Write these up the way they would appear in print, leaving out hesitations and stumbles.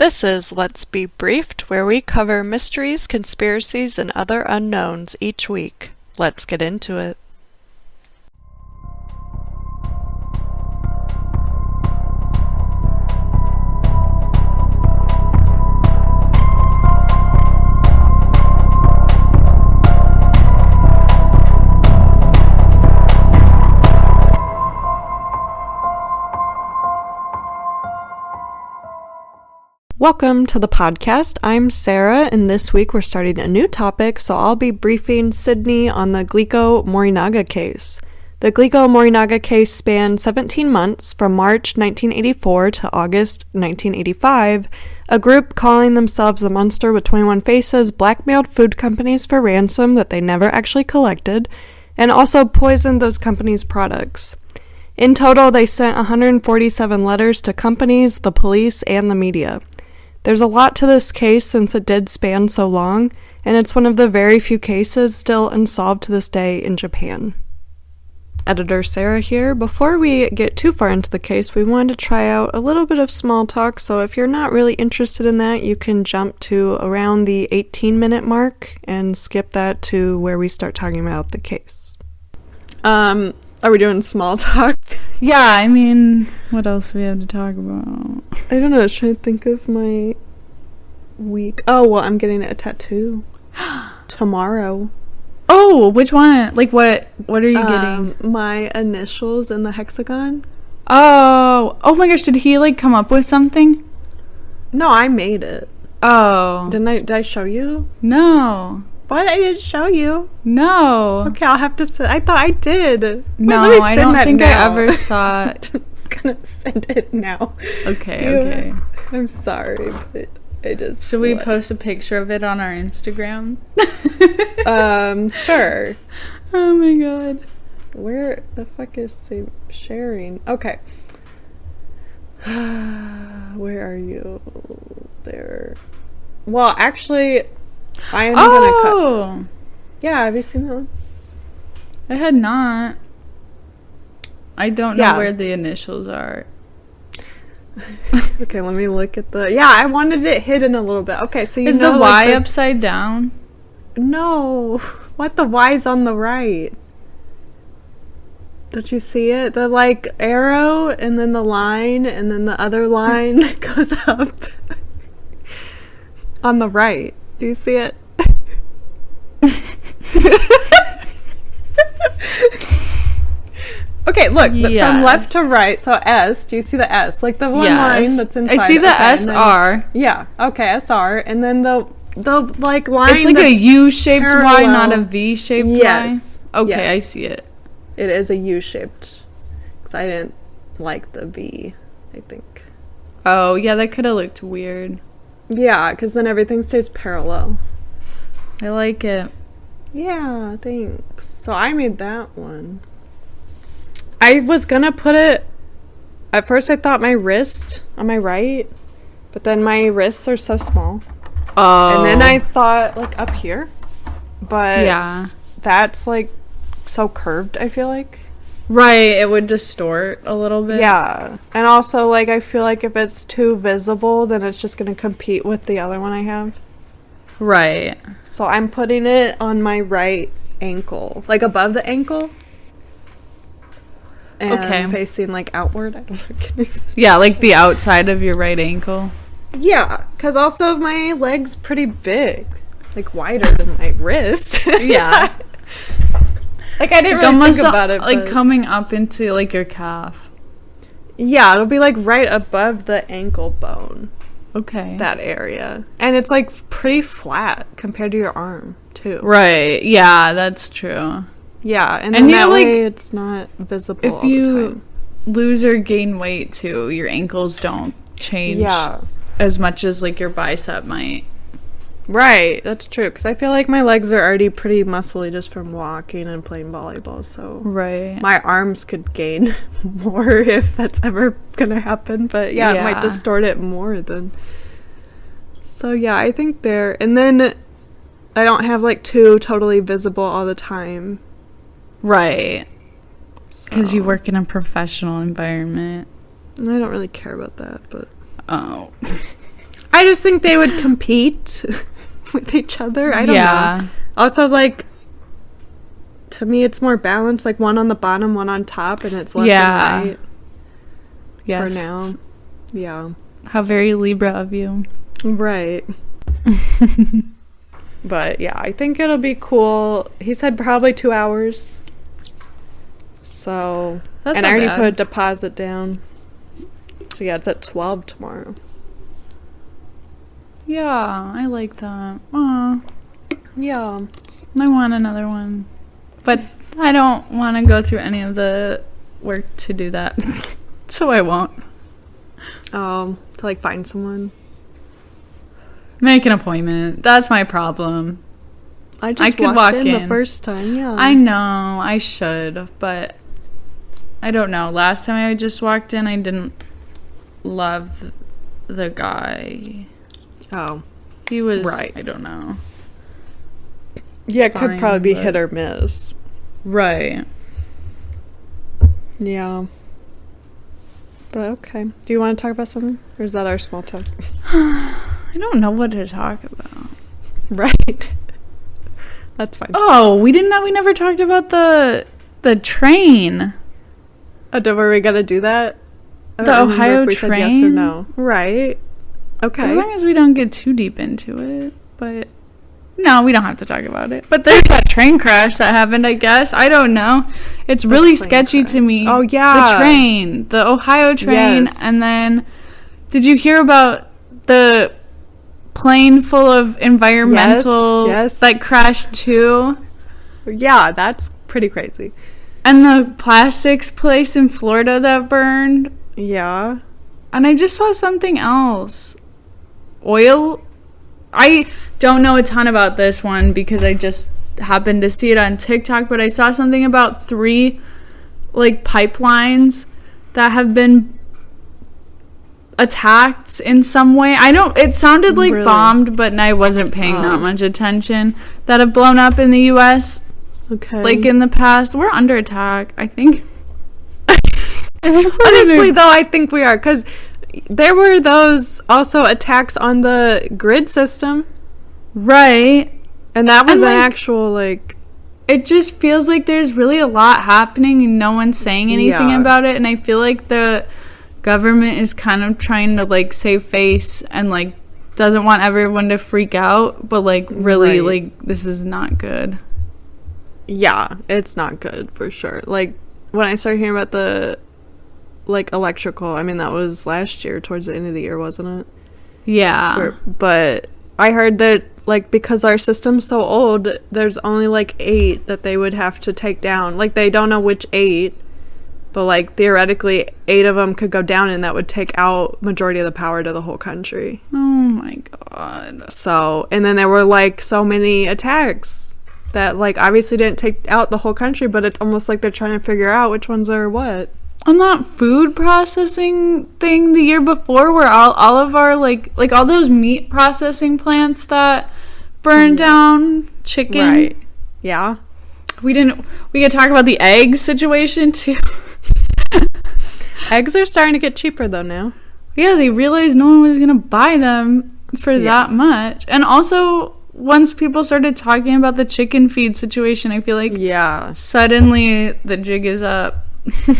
This is Let's Be Briefed, where we cover mysteries, conspiracies, and other unknowns each week. Let's get into it. Welcome to the podcast. I'm Sarah, and this week we're starting a new topic, so I'll be briefing Sydney on the Glico-Morinaga case. The Glico-Morinaga case spanned 17 months, from March 1984 to August 1985. A group calling themselves the Monster with 21 Faces blackmailed food companies for ransom that they never actually collected, and also poisoned those companies' products. In total, they sent 147 letters to companies, the police, and the media. There's a lot to this case since it did span so long, and it's one of the very few cases still unsolved to this day in Japan. Editor Sarah here. Before we get too far into the case, we wanted to try out a little bit of small talk, so if you're not really interested in that, you can jump to around the 18-minute mark and skip that to where we start talking about the case. Are we doing small talk? Yeah, I mean, what else do we have to talk about? I don't know, I was trying to think of my week. Oh, well, I'm getting a tattoo tomorrow. Oh, which one? Like, what are you getting? My initials in the hexagon. Oh my gosh, did he, come up with something? No, I made it. Oh. Did I show you? No. What? I didn't show you. No. Okay, I'll have to send. I thought I did. No, Wait, I don't think I ever saw it. I'm just gonna send it now. Okay. I'm sorry, but I just... Should we post a picture of it on our Instagram? Sure. Oh my god. Where the fuck is sharing? Okay. Where are you? There. Well, actually... I am gonna cut. Yeah, have you seen that one? I had not. I don't know where the initials are. Okay, let me look at the... Yeah, I wanted it hidden a little bit. Okay, so is the Y upside down? No. What? The Y's on the right. Don't you see it? The, arrow, and then the line, and then the other line that goes up. On the right. Do you see it? Okay, look, from left to right, so S, do you see the S? Like the one line that's inside. I see the SR. Yeah, okay, SR, and then the line it's like a U-shaped parallel. Y, not a V-shaped yes. Y? Okay, yes. I see it. It is a U-shaped, because I didn't like the V, I think. Oh, yeah, that could have looked weird. Yeah, because then everything stays parallel. I like it. Yeah, thanks. So I made that one. I was gonna put it... At first I thought my wrist on my right, but then my wrists are so small. Oh. And then I thought, up here. But yeah, that's, so curved, I feel like. Right, it would distort a little bit. Yeah. And also, I feel like if it's too visible, then it's just going to compete with the other one I have. Right. So I'm putting it on my right ankle. Above the ankle. And facing, outward. I don't know. Yeah, the outside of your right ankle. Yeah, because also my leg's pretty big. Wider than my wrist. Yeah. I didn't really think about it. But... coming up into, your calf. Yeah, it'll be, right above the ankle bone. Okay. That area. And it's, pretty flat compared to your arm, too. Right. Yeah, that's true. Yeah, and then that way it's not visible all the time. If you lose or gain weight, too, your ankles don't change as much as, your bicep might. Right, that's true, because I feel like my legs are already pretty muscly just from walking and playing volleyball, so my arms could gain more if that's ever gonna happen, but it might distort it more than... So yeah, I think there, and then I don't have two totally visible all the time. Right, because you work in a professional environment. I don't really care about that, but... Oh. I just think they would compete with each other. I don't know. Also, like, to me, it's more balanced. Like, one on the bottom, one on top, and it's left and right. Yes. For now. Yeah. How very Libra of you. Right. But, yeah, I think it'll be cool. He said probably 2 hours. So... That's and I already bad. put a deposit down. So, yeah, it's at 12 tomorrow. Yeah, I like that. Aw. Yeah. I want another one. But I don't want to go through any of the work to do that. So I won't. To, like, find someone. Make an appointment. That's my problem. I could walk in the first time, yeah. I know. I should. But I don't know. Last time I just walked in, I didn't love the guy. Oh. He was, right. I don't know. Yeah, it could probably be hit or miss. Right. Yeah. But okay. Do you want to talk about something? Or is that our small talk? I don't know what to talk about. Right. That's fine. Oh, we never talked about the train. Oh, were we gonna do that? The Ohio train? Said yes or no. Right. Okay. As long as we don't get too deep into it. But no, we don't have to talk about it. But there's that train crash that happened, I guess. I don't know. It's really sketchy to me. Oh, yeah. The train. The Ohio train. Yes. And then, did you hear about the plane full of environmental that crashed too? Yeah, that's pretty crazy. And the plastics place in Florida that burned. Yeah. And I just saw something else. Oil. I don't know a ton about this one because I just happened to see it on TikTok, but I saw something about 3 like pipelines that have been attacked in some way. I don't, it sounded like bombed, but I wasn't paying that much attention. That have blown up in the US. Okay. Like in the past. We're under attack, I think. Honestly, though, I think we are, because there were those also attacks on the grid system. Right. And that was an actual, like... It just feels like there's really a lot happening and no one's saying anything about it. And I feel like the government is kind of trying to, like, save face and, like, doesn't want everyone to freak out. But, like, really, like, this is not good. Yeah, it's not good, for sure. Like, when I started hearing about the... like electrical, I mean, that was last year towards the end of the year, wasn't it? Yeah. But I heard that, like, because our system's so old, there's only like 8 that they would have to take down. Like, they don't know which 8, but like theoretically 8 of them could go down and that would take out majority of the power to the whole country. Oh my god. So, and then there were like so many attacks that like obviously didn't take out the whole country, but it's almost like they're trying to figure out which ones are what. On that food processing thing the year before, where all of our like all those meat processing plants that burned down, chicken. Right. Yeah. We could talk about the egg situation too. Eggs are starting to get cheaper though now. Yeah, they realized no one was gonna buy them for that much. And also, once people started talking about the chicken feed situation, I feel like suddenly the jig is up.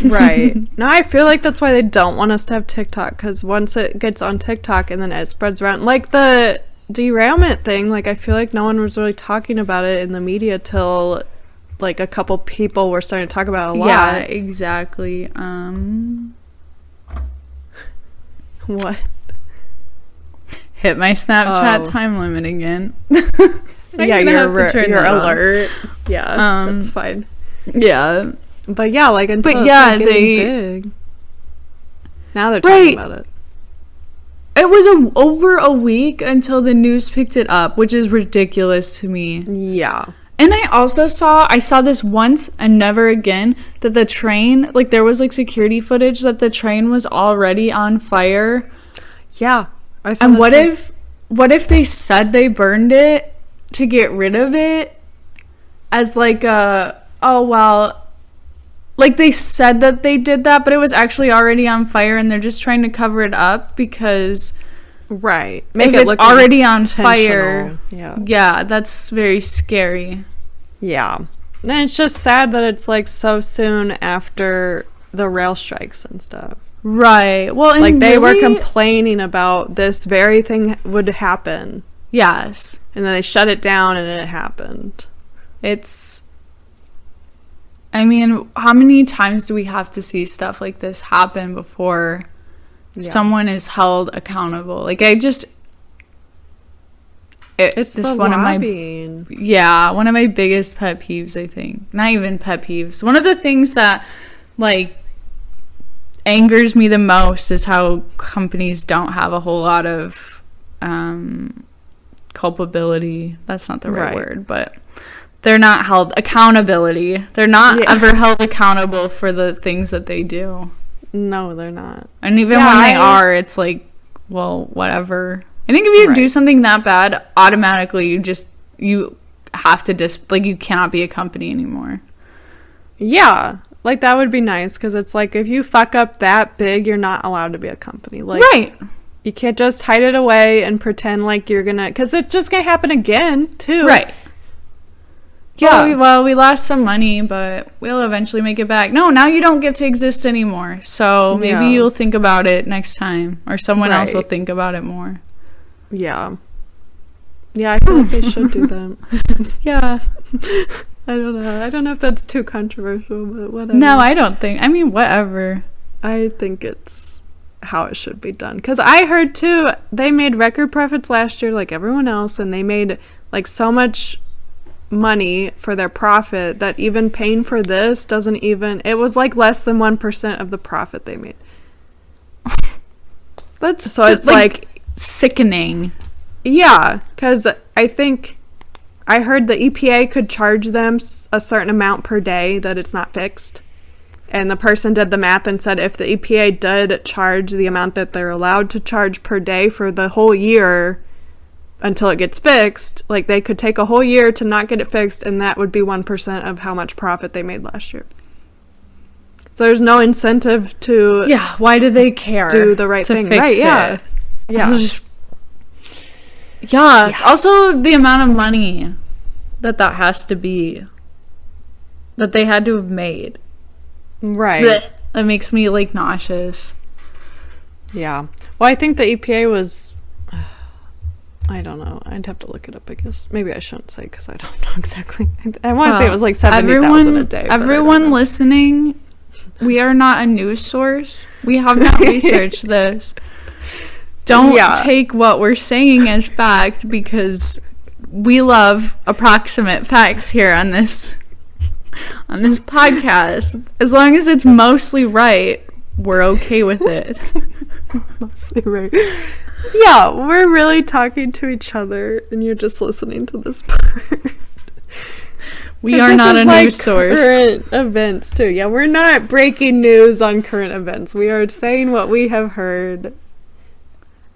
Right. No, I feel like that's why they don't want us to have TikTok, because once it gets on TikTok and then it spreads around, like the derailment thing, like I feel like no one was really talking about it in the media till like a couple people were starting to talk about it a lot. Yeah, exactly. What? Hit my Snapchat time limit again. Yeah, your alert. Yeah, that's fine. Yeah. But yeah, like until it's like getting big. Now they're talking about it. It was over a week until the news picked it up, which is ridiculous to me. Yeah. And I saw this once and never again, that the train, like there was like security footage that the train was already on fire. Yeah. I saw and what if they said they burned it to get rid of it as like like they said that they did that, but it was actually already on fire and they're just trying to cover it up because Right. Make it look already on fire. Yeah, that's very scary. Yeah. And it's just sad that it's like so soon after the rail strikes and stuff. Right. Well, like they were complaining about this very thing would happen. Yes. And then they shut it down and it happened. I mean, how many times do we have to see stuff like this happen before someone is held accountable? Like, it's the lobbying. One of my biggest pet peeves, I think. Not even pet peeves. One of the things that, like, angers me the most is how companies don't have a whole lot of culpability. That's not the right word, but they're not held accountability. They're not ever held accountable for the things that they do. No, they're not. And even when they are, it's like, well, whatever. I think if you do something that bad, automatically you have to you cannot be a company anymore. Yeah. Like, that would be nice, because it's like, if you fuck up that big, you're not allowed to be a company. Like, right. You can't just hide it away and pretend like you're gonna, because it's just gonna happen again, too. Right. Yeah. Well, we lost some money, but we'll eventually make it back. No, now you don't get to exist anymore. So maybe you'll think about it next time, or someone else will think about it more. Yeah. Yeah, I feel like they should do that. Yeah. I don't know. I don't know if that's too controversial, but whatever. No, I don't think. I mean, whatever. I think it's how it should be done. Because I heard, too, they made record profits last year like everyone else, and they made, like, so much money for their profit that even paying for this doesn't even... It was, like, less than 1% of the profit they made. That's it's, like... sickening. Yeah, because I think... I heard the EPA could charge them a certain amount per day that it's not fixed. And the person did the math and said if the EPA did charge the amount that they're allowed to charge per day for the whole year until it gets fixed, like, they could take a whole year to not get it fixed, and that would be 1% of how much profit they made last year. So there's no incentive to... Yeah, why do they care? Do the right thing. Fix right, it. Yeah. Yeah. Yeah. Also, the amount of money that has to be, that they had to have made. Right. That makes me, like, nauseous. Yeah. Well, I think the EPA was... I don't know. I'd have to look it up, I guess. Maybe I shouldn't say, because I don't know exactly. I want to say it was like 70,000 a day. Everyone listening, we are not a news source. We have not researched this. Don't take what we're saying as fact, because we love approximate facts here on this podcast. As long as it's mostly right, we're okay with it. Mostly right. Yeah, we're really talking to each other, and you're just listening to this part. We are not a news source. Current events too. Yeah, we're not breaking news on current events. We are saying what we have heard.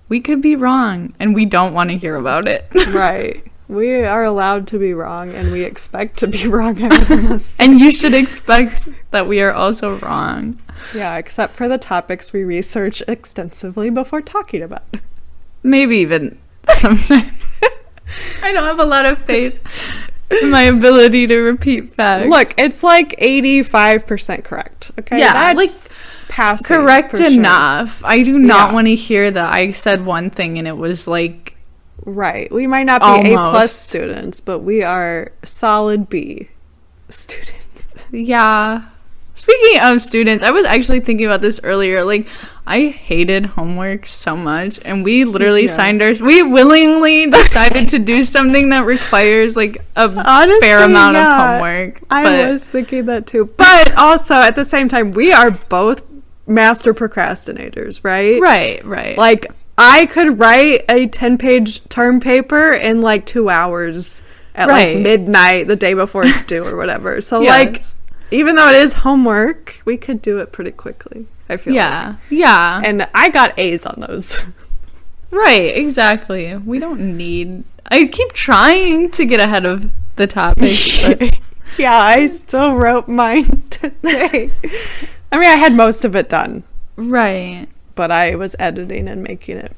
We could be wrong, and we don't want to hear about it. Right. We are allowed to be wrong, and we expect to be wrong. And you should expect that we are also wrong. Yeah, except for the topics we research extensively before talking about. Maybe even sometimes. I don't have a lot of faith in my ability to repeat facts. Look, it's like 85% correct. Okay, yeah, that's like passing, correct enough. Sure. I do not want to hear that I said one thing and it was like right. We might not be A+ students, but we are solid B students. Yeah. Speaking of students, I was actually thinking about this earlier. Like, I hated homework so much, and we literally we willingly decided to do something that requires, like, a fair amount of homework. I was thinking that too. But also, at the same time, we are both master procrastinators, right? Right. Like, I could write a 10-page term paper in, like, 2 hours at, like, midnight the day before it's due or whatever. So, like... Even though it is homework, we could do it pretty quickly, I feel like. Yeah. And I got A's on those. Right, exactly. We don't need... I keep trying to get ahead of the topic. But yeah, I still wrote mine today. I mean, I had most of it done. Right. But I was editing and making it